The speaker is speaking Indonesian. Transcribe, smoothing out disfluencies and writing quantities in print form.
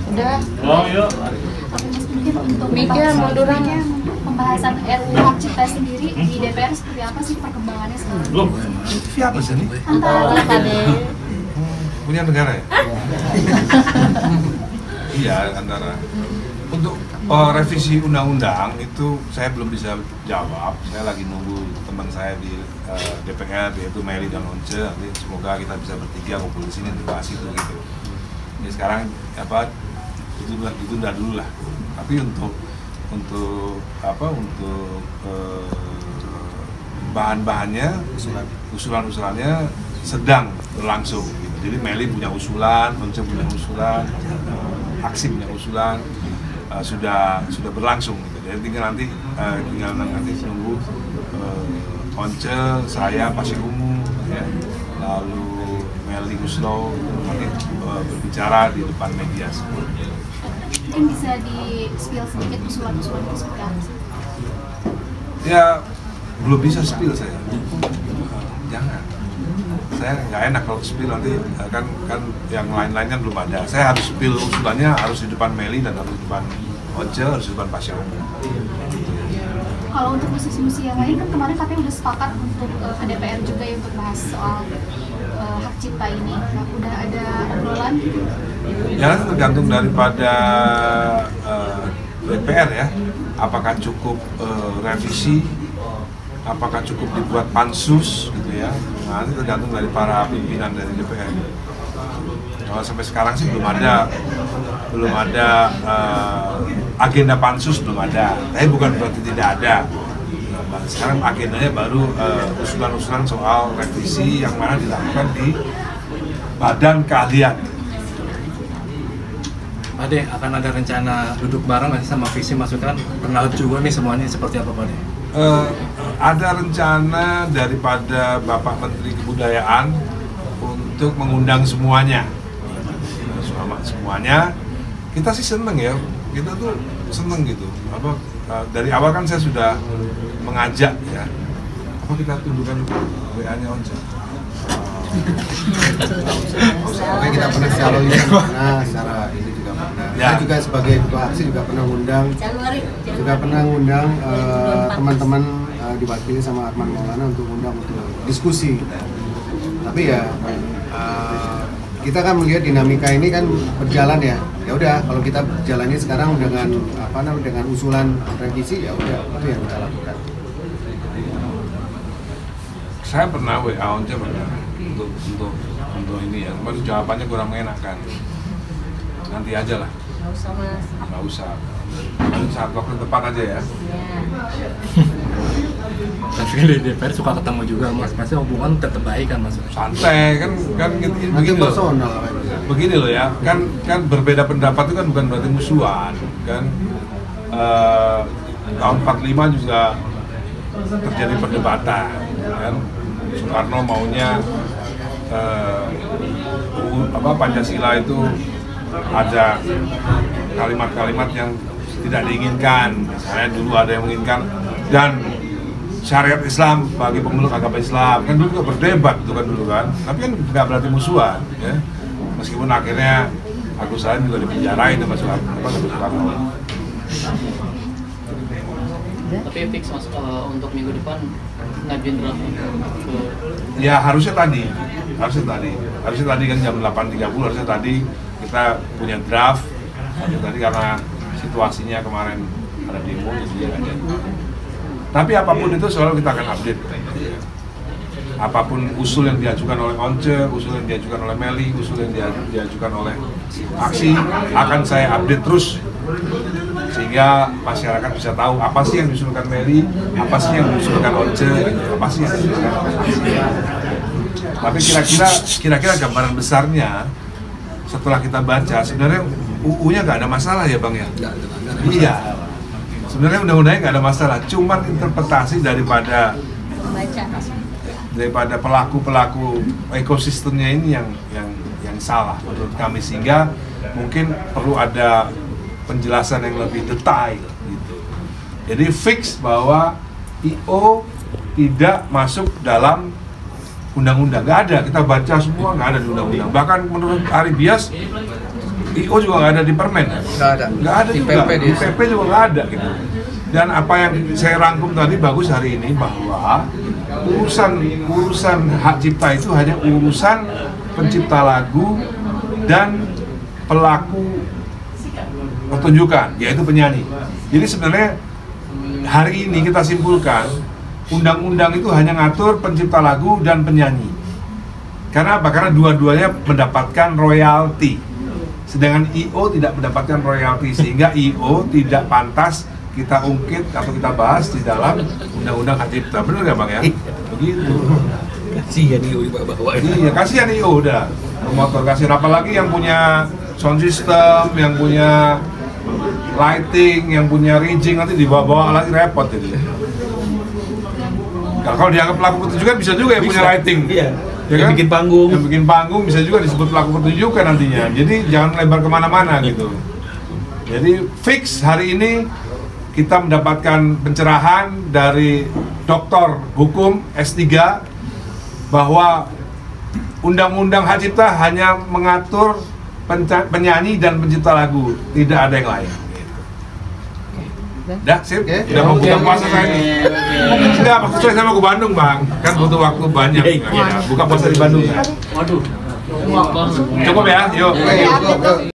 Udah. Oh iya. Mungkin untuk pembahasan RUU Hak Cipta sendiri di DPR seperti apa sih perkembangannya sekarang? Belum. TV apa sih ini? Antara Punya negara ya? Iya, antara. Untuk revisi undang-undang itu saya belum bisa jawab. Saya lagi nunggu teman saya di DPR, yaitu Meli dan Once. Nanti semoga kita bisa bertiga ngumpul di sini dibahas itu gitu. Jadi sekarang ditunda dulu lah. Tapi untuk bahan-bahannya, usulan-usulannya sedang berlangsung. Gitu. Jadi Meli punya usulan, Once punya usulan, Aksi punya usulan. Sudah berlangsung gitu. Jadi tinggal nanti nunggu Once, saya, Pasir Ungu, ya, lalu Meli Guslow nanti berbicara di depan media semua. Mungkin bisa di-spill sedikit usulan-usulan itu seperti apa sih? Ya belum bisa spill saya. Jangan. Saya nggak enak kalau spill nanti kan yang lain-lainnya belum ada. Saya harus spill usulannya harus di depan Meli dan harus di depan Once, harus di depan Pasir Ungu. Kalau untuk musisi-musisi yang lain kan kemarin katanya udah sepakat untuk ke DPR juga ya untuk bahas soal hak cipta ini. Nah, udah ada obrolan? Ya tergantung daripada DPR ya. Apakah cukup revisi? Apakah cukup dibuat pansus gitu ya? Nah, ini tergantung dari para pimpinan dari DPR. Kalau sampai sekarang sih belum ada agenda pansus, belum ada. Tapi bukan berarti tidak ada. Nah, sekarang agendanya baru usulan-usulan soal revisi yang mana dilakukan di Badan Keahlian. Pak De, akan ada rencana duduk bareng nanti sama visi masukan kenal juga nih semuanya seperti apa Pak De? Ada rencana daripada Bapak Menteri Kebudayaan untuk mengundang semuanya. Semuanya, kita sih seneng ya, kita tuh seneng gitu. Dari awal kan saya sudah mengajak ya. Kita tunjukkan WA-nya Once. Oke, kita pernah secara ini juga pernah. Ya. Saya juga sebagai ketua aksi juga pernah ngundang teman-teman diwakili sama Arman Maulana untuk diskusi. Tapi ya kita kan melihat dinamika ini kan berjalan ya. Ya udah, kalau kita jalani sekarang dengan dengan usulan revisi ya udah itu yang kita lakukan. Saya pernah WA Once untuk ini ya, cuma jawabannya kurang mengenakan. Nanti aja lah. Nggak usah mas. Nggak usah. Saat waktu tepat aja ya. Tapi kan di DPR suka ketemu juga mas, pasti hubungan tetap baik kan mas? Santai kan begini loh. Begini loh ya, kan berbeda pendapat itu kan bukan berarti musuhan kan. Tahun 45 juga terjadi perdebatan kan. Soekarno maunya Pancasila itu ada kalimat-kalimat yang tidak diinginkan. Misalnya dulu ada yang menginginkan dan syariat Islam bagi pemeluk agama Islam. Kan dulu juga berdebat itu kan dulu kan. Tapi kan nggak berarti musuhan ya. Meskipun akhirnya Agus Salim juga dipenjarain sama Soekarno. Tapi fix mas untuk minggu depan ngajuin draft ya harusnya tadi kan jam 8.30 harusnya tadi kita punya draft. Tadi karena situasinya kemarin ada demo jadi nggak jadi. Tapi apapun itu selalu kita akan update. Apapun usul yang diajukan oleh Once, usul yang diajukan oleh Meli, usul yang diajukan oleh Aksi akan saya update terus sehingga masyarakat bisa tahu apa sih yang diusulkan Meli, apa sih yang diusulkan Once, apa sih yang diusulkan Aksi. Tapi kira-kira gambaran besarnya setelah kita baca sebenarnya UU-nya nggak ada masalah ya Bang ya? Iya. Sebenarnya undang-undangnya nggak ada masalah, cuman interpretasi daripada pelaku ekosistemnya ini yang salah menurut kami, sehingga mungkin perlu ada penjelasan yang lebih detail gitu. Jadi fix bahwa IO tidak masuk dalam undang-undang. Nggak ada, kita baca semua nggak ada di undang-undang. Bahkan menurut Ari Bias, IO juga nggak ada di permen. Nggak ada Di juga, PP di PP juga nggak ada gitu. Dan apa yang saya rangkum tadi bagus hari ini, bahwa urusan hak cipta itu hanya urusan pencipta lagu dan pelaku pertunjukan, yaitu penyanyi. Jadi sebenarnya hari ini kita simpulkan, undang-undang itu hanya ngatur pencipta lagu dan penyanyi. Karena apa? Karena dua-duanya mendapatkan royalti, sedangkan IO tidak mendapatkan royalti, sehingga IO tidak pantas kita ungkit atau kita bahas di dalam undang-undang hak cipta. Bener nggak Bang ya? Begitu. Kasihan IO dibawa-bawa. Iya, kasihan IO udah. Promotor kasihan, apalagi yang punya sound system, yang punya lighting, yang punya rigging, nanti dibawa-bawa lagi repot jadi. Kalau dianggap pelaku pertunjukan bisa juga yang punya lighting. Iya. Ya Yang kan? bikin panggung. Yang bikin panggung bisa juga disebut pelaku pertunjukan nantinya. Jadi jangan lebar kemana-mana gitu. Jadi fix hari ini kita mendapatkan pencerahan dari Doktor Hukum S3 bahwa Undang-Undang Hak Cipta hanya mengatur penyanyi dan pencipta lagu, tidak ada yang lain. Dah, sip. Udah mau buka puasa saya ini. Enggak, maksud saya mau ke Bandung, Bang. Kan butuh waktu banyak. Ya, buka puasa di Bandung ya. Waduh. Cukup ya, yuk. Ya, gitu.